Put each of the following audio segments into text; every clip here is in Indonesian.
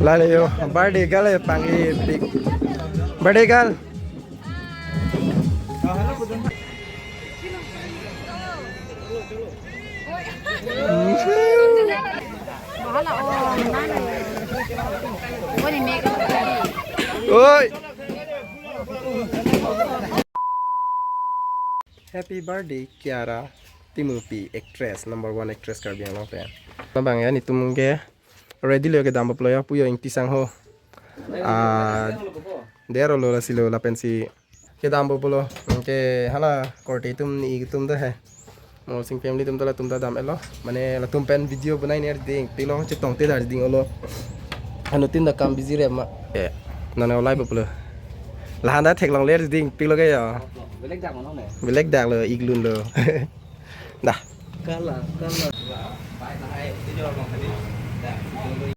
Lalu yo, birthday girl ya panggil big. Birthday girl. Oi. Happy birthday Kiara Timupi, actress number 1 actress Caribbean long fan. Bang ya ni tumungge ready lo ke damba ploya puyo inti sang ho. Dero lo silo la pensi ke damba polo ke hala korte tum ni tum da hai. Mo sing family tum da dam elo mane la tum pen video banai ner ding tilo chetong te dar ding olo. Anu tin da kam busy re ma nana live polo. Lah anda thek long ler ding pilo ke ya. Belek dak lo iglun lo. Dah. Kala.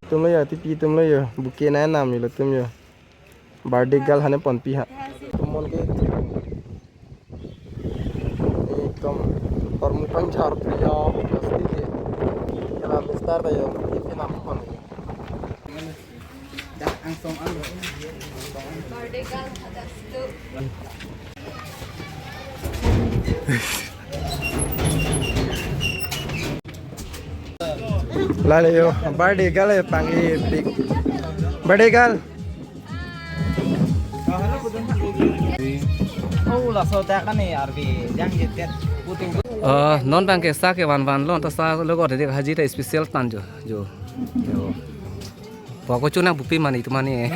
Tum lo ya tipi tum lo ya buke na nam lo tum yo. Birthday gal hane pon pi ha. Tumon ke. Ekdom tormu panjar priya pasti ke. Kala besar da yo. Ipi nam pon. Dah angsong an. Birthday gal ada stu. Lalu yo, birthday girl ya panggil big. Birthday girl. Oh lah so tak kan ni arbi yang jetet puting. Non bang ke sa ke wan lo ta sa lo ko de haji ta special tan jo. Poko chuna bupi mani tu mani.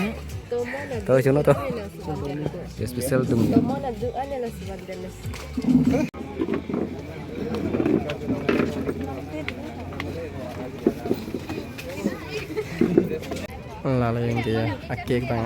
To chuno to. Special tu. Lalu yang dia akik bang.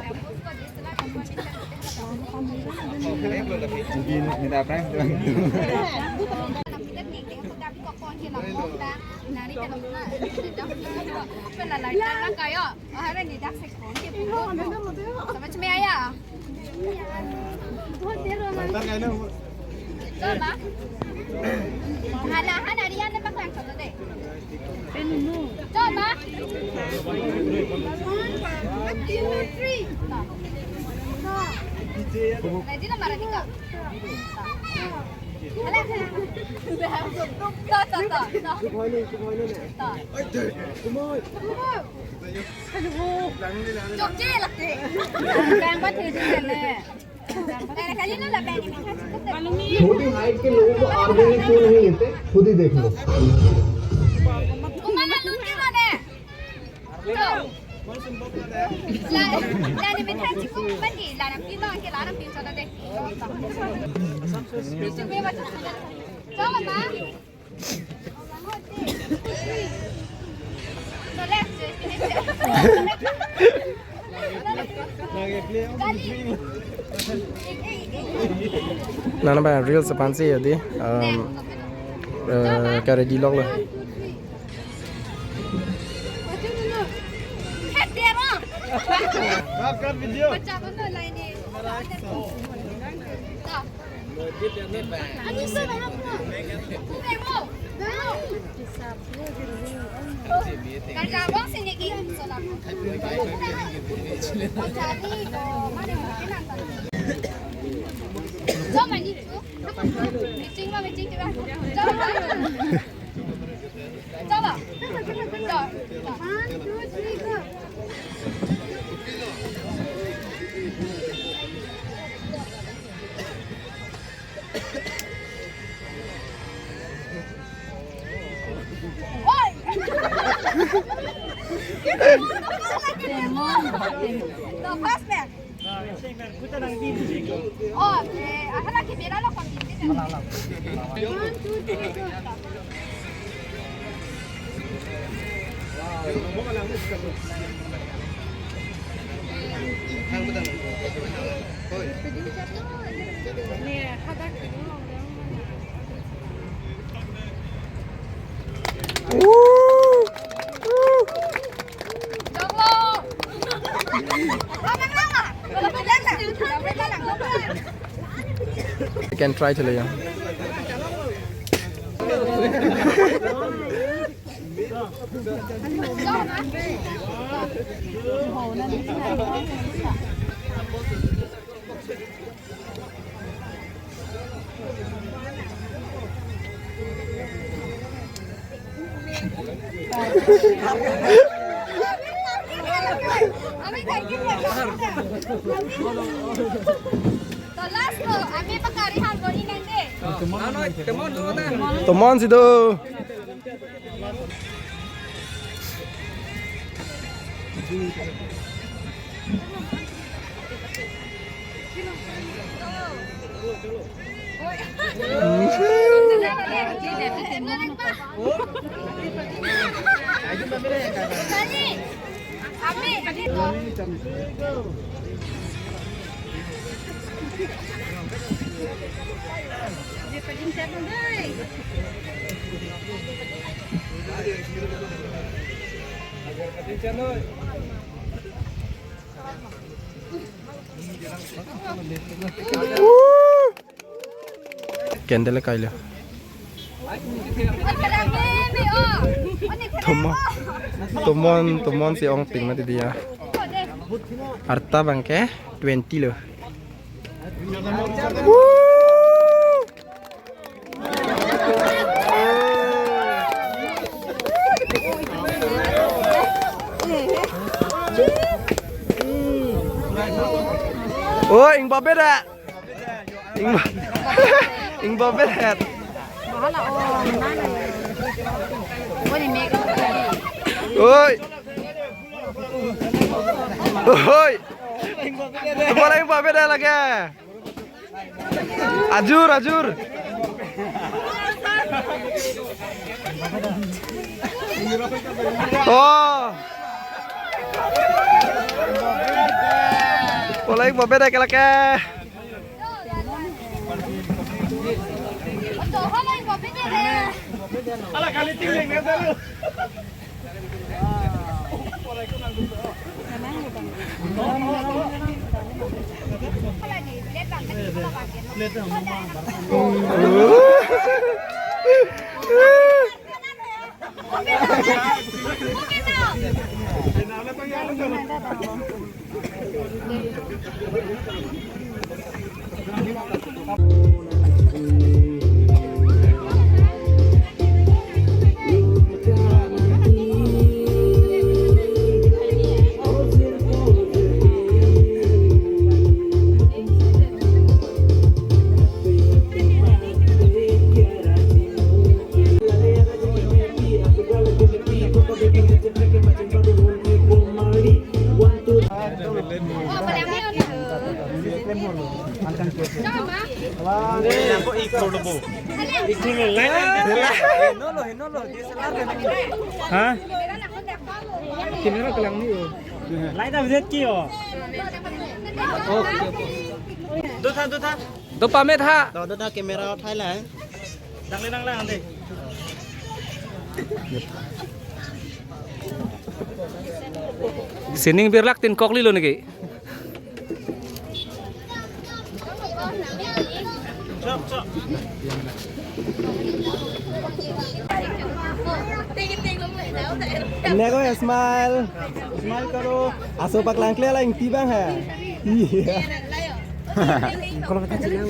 छोटी हाइट के लोगों को ऑर्गेनिक क्यों नहीं लेते खुद ही देख लो Nana bang real sepansi ya di. Kare di log lah. Maafkan video. You can try to lay on. Teman situ. Candle kaila. Tumon si ong ping mati dia. Harta bangke 20 loh. Oh, ing babet dah. Ing babet dah. Oi. Oi. Kepala ing babet dah lagi. Ajur, ajur. Oh. Kepala ing babet dah lagi. Ala kali tingling ya dulu. Hah? Kamera kelang ni. Lain dah visit ki oh. Duta. To pamit ha. Duta kamera Thailand. Dang le nanti. Sining birlak tin kokli lo niki. Ini kau smile karo. Aso pak langkle lah inti bang ha. Iya.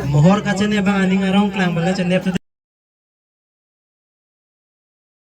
Mohor kacanya bang aning arong klang bala cenep